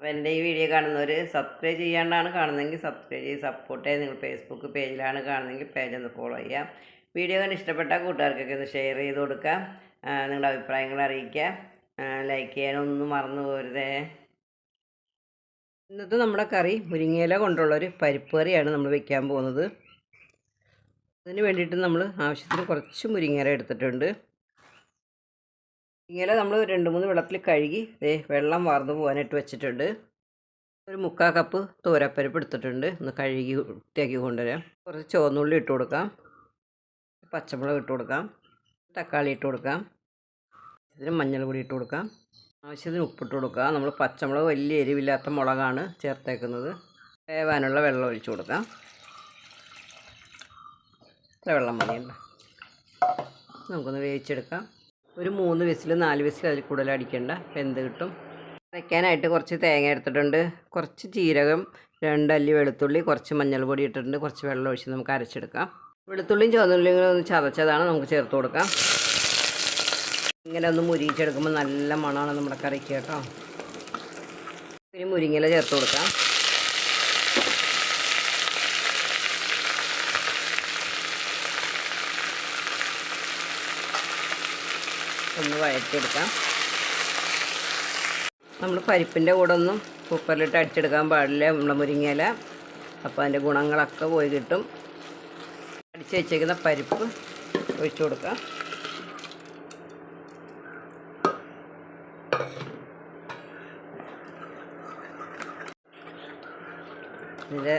അപ്പോൾ എൻ്റെ ഈ വീഡിയോ കാണുന്നവർ സബ്സ്ക്രൈബ് ചെയ്യാണ്ടാണ് കാണുന്നതെങ്കിൽ സബ്സ്ക്രൈബ് ചെയ്ത് സപ്പോർട്ട് ചെയ്ത് നിങ്ങൾ ഫേസ്ബുക്ക് പേജിലാണ് കാണുന്നതെങ്കിൽ പേജ് ഒന്ന് ഫോളോ ചെയ്യാം. വീഡിയോ കണ്ട് ഇഷ്ടപ്പെട്ട കൂട്ടുകാർക്കൊക്കെ ഒന്ന് ഷെയർ ചെയ്ത് കൊടുക്കാം. നിങ്ങളുടെ അഭിപ്രായങ്ങൾ അറിയിക്കുക. ലൈക്ക് ചെയ്യാനൊന്നും മറന്നു പോരുതേ. ഇന്നത്തെ നമ്മുടെ കറി മുരിങ്ങയില കൊണ്ടുള്ളൊരു പരിപ്പ് കറിയാണ് നമ്മൾ വെക്കാൻ പോകുന്നത്. അതിന് വേണ്ടിയിട്ട് നമ്മൾ ആവശ്യത്തിന് കുറച്ച് മുരിങ്ങയില എടുത്തിട്ടുണ്ട്. മുരിങ്ങയില നമ്മൾ 2-3 വെള്ളത്തിൽ കഴുകി വെള്ളം വാർന്നു പോകാനായിട്ട് വെച്ചിട്ടുണ്ട്. ഒരു 3/4 കപ്പ് തോരപ്പരിപ്പ് എടുത്തിട്ടുണ്ട്. ഒന്ന് കഴുകി വൃത്തിയാക്കി കൊണ്ടുവരാം. കുറച്ച് ചുവന്നുള്ളി ഇട്ട് കൊടുക്കാം, പച്ചമുളക് ഇട്ട് കൊടുക്കാം, തക്കാളി ഇട്ട് കൊടുക്കാം, ഇതിന് മഞ്ഞൾ പൊടി ഇട്ട് കൊടുക്കാം, ആവശ്യത്തിന് ഉപ്പിട്ട് കൊടുക്കുക. നമ്മൾ പച്ചമുളക് വലിയ എരിവില്ലാത്ത മുളകാണ് ചേർത്തേക്കുന്നത്. വേവാനുള്ള വെള്ളം ഒഴിച്ചു കൊടുക്കാം. ഇത്ര വെള്ളം മതിയുണ്ട്. നമുക്കൊന്ന് വേവിച്ചെടുക്കാം. ഒരു 3 വിസിൽ 4 വിസിൽ അതിൽ കൂടുതൽ അടിക്കേണ്ട, വെന്ത് കിട്ടും. അരയ്ക്കാനായിട്ട് കുറച്ച് തേങ്ങ എടുത്തിട്ടുണ്ട്, കുറച്ച് ജീരകം, 2 അല്ലി വെളുത്തുള്ളി, കുറച്ച് മഞ്ഞൾ പൊടി ഇട്ടിട്ടുണ്ട്, കുറച്ച് വെള്ളം ഒഴിച്ച് നമുക്ക് അരച്ചെടുക്കാം. വെളുത്തുള്ളിയും ചുവന്നുള്ളിയും ഒന്ന് ചതച്ചതാണ് നമുക്ക് ചേർത്ത് കൊടുക്കാം. ഇങ്ങനെ ഒന്ന് മുരിച്ചെടുക്കുമ്പോൾ നല്ല മണമാണ് നമ്മുടെ കറിക്ക് കേട്ടോ. ഇനി മുരിങ്ങയില ചേർത്ത് കൊടുക്കാം. ഒന്ന് വഴറ്റിയെടുക്കാം. നമ്മൾ പരിപ്പിൻ്റെ കൂടെ ഒന്നും കുക്കറിലിട്ട് അടിച്ചെടുക്കാൻ പാടില്ല നമ്മുടെ മുരിങ്ങയില. അപ്പോൾ അതിൻ്റെ ഗുണങ്ങളൊക്കെ പോയി കിട്ടും. അടിച്ച് വെച്ചേക്കുന്ന പരിപ്പ് ഒഴിച്ചു കൊടുക്കാം. ഇതിൻ്റെ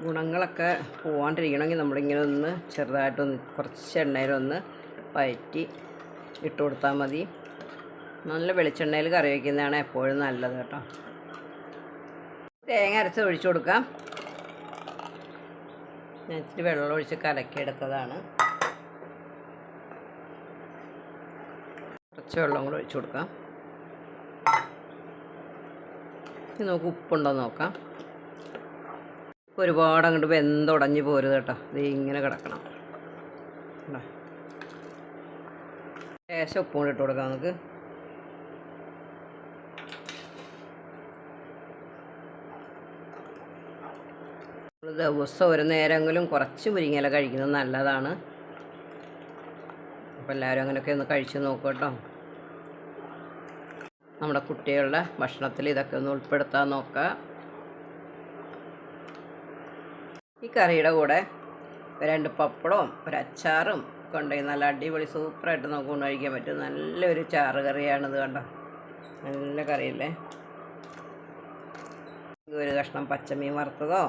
ഗുണങ്ങളൊക്കെ പോകാണ്ടിരിക്കണമെങ്കിൽ നമ്മളിങ്ങനെ ഒന്ന് ചെറുതായിട്ടൊന്ന് കുറച്ച് എണ്ണയിലൊന്ന് വഴറ്റി ഇട്ട് കൊടുത്താൽ മതി. നല്ല വെളിച്ചെണ്ണയിൽ കറി വയ്ക്കുന്നതാണ് എപ്പോഴും നല്ലത് കേട്ടോ. തേങ്ങ അരച്ച് ഒഴിച്ചു കൊടുക്കാം. ഞാൻ ഇച്ചിരി വെള്ളം ഒഴിച്ച് കലക്കിയെടുത്തതാണ്. കുറച്ച് വെള്ളം കൂടെ ഒഴിച്ചു കൊടുക്കാം. ഇനി നമുക്ക് ഉപ്പുണ്ടോ നോക്കാം. ഒരുപാട് അങ്ങോട്ട് വെന്തുടഞ്ഞ് പോരുത് കേട്ടോ. ഇത് ഇങ്ങനെ കിടക്കണം. ലേശം ഉപ്പും കൂടെ ഇട്ട് കൊടുക്കാം നമുക്ക്. ദിവസം ഒരു നേരമെങ്കിലും കുറച്ച് മുരിങ്ങയില കഴിക്കുന്നത് നല്ലതാണ്. അപ്പോൾ എല്ലാവരും അങ്ങനെയൊക്കെ ഒന്ന് കഴിച്ച് നോക്കും കേട്ടോ. നമ്മുടെ കുട്ടികളുടെ ഭക്ഷണത്തിൽ ഇതൊക്കെ ഒന്ന് ഉൾപ്പെടുത്താൻ നോക്കുക. ഈ കറിയുടെ കൂടെ 2 പപ്പടവും ഒരു അച്ചാറും കൊണ്ടുപോയി നല്ല അടിപൊളി സൂപ്പറായിട്ട് നമുക്ക് കൊണ്ട് കഴിക്കാൻ പറ്റും. നല്ലൊരു ചാറ് കറിയാണിത് കണ്ടോ. നല്ല കറിയല്ലേ. ഒരു കഷ്ണം പച്ചമീൻ വറുത്തതോ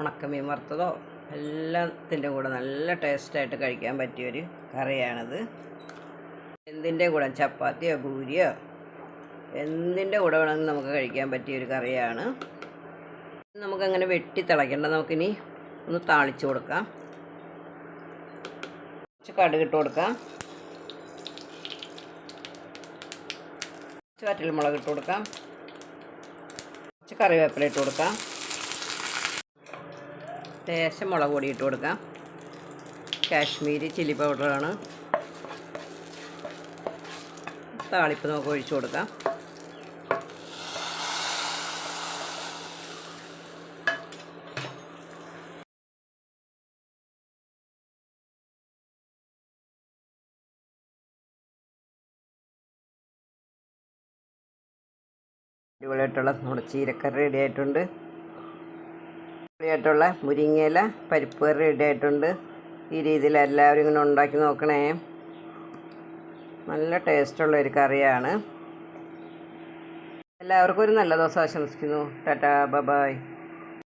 ഉണക്കമീൻ വറുത്തതോ എല്ലാത്തിൻ്റെ കൂടെ നല്ല ടേസ്റ്റായിട്ട് കഴിക്കാൻ പറ്റിയൊരു കറിയാണിത്. എന്തിൻ്റെ കൂടെ ചപ്പാത്തിയോ പൂരിയോ എന്തിൻ്റെ കൂടെ വേണമെങ്കിലും നമുക്ക് കഴിക്കാൻ പറ്റിയൊരു കറിയാണ്. നമുക്കങ്ങനെ വെട്ടി തിളയ്ക്കേണ്ട. നമുക്കിനി ഒന്ന് താളിച്ച് കൊടുക്കാം. കുറച്ച് കടുക് ഇട്ട് കൊടുക്കാം, കുറച്ച് വറ്റൽമുളക് ഇട്ട് കൊടുക്കാം, കുറച്ച് കറിവേപ്പില ഇട്ട് കൊടുക്കാം, ലേശം മുളക് പൊടി ഇട്ട് കൊടുക്കാം. കാശ്മീരി ചില്ലി പൗഡറാണ്. താളിപ്പ് നമുക്ക് ഒഴിച്ചു കൊടുക്കാം. അടിപൊളിയായിട്ടുള്ള നമ്മുടെ ചീരക്കറി റെഡി ആയിട്ടുണ്ട്. അടിപൊളിയായിട്ടുള്ള മുരിങ്ങയില പരിപ്പ് കറി റെഡി ആയിട്ടുണ്ട്. ഈ രീതിയിൽ എല്ലാവരും ഇങ്ങനെ ഉണ്ടാക്കി നോക്കണേ. നല്ല ടേസ്റ്റുള്ള ഒരു കറിയാണ്. എല്ലാവർക്കും ഒരു നല്ല ദിവസം ആശംസിക്കുന്നു. ടാറ്റാ, ബൈ.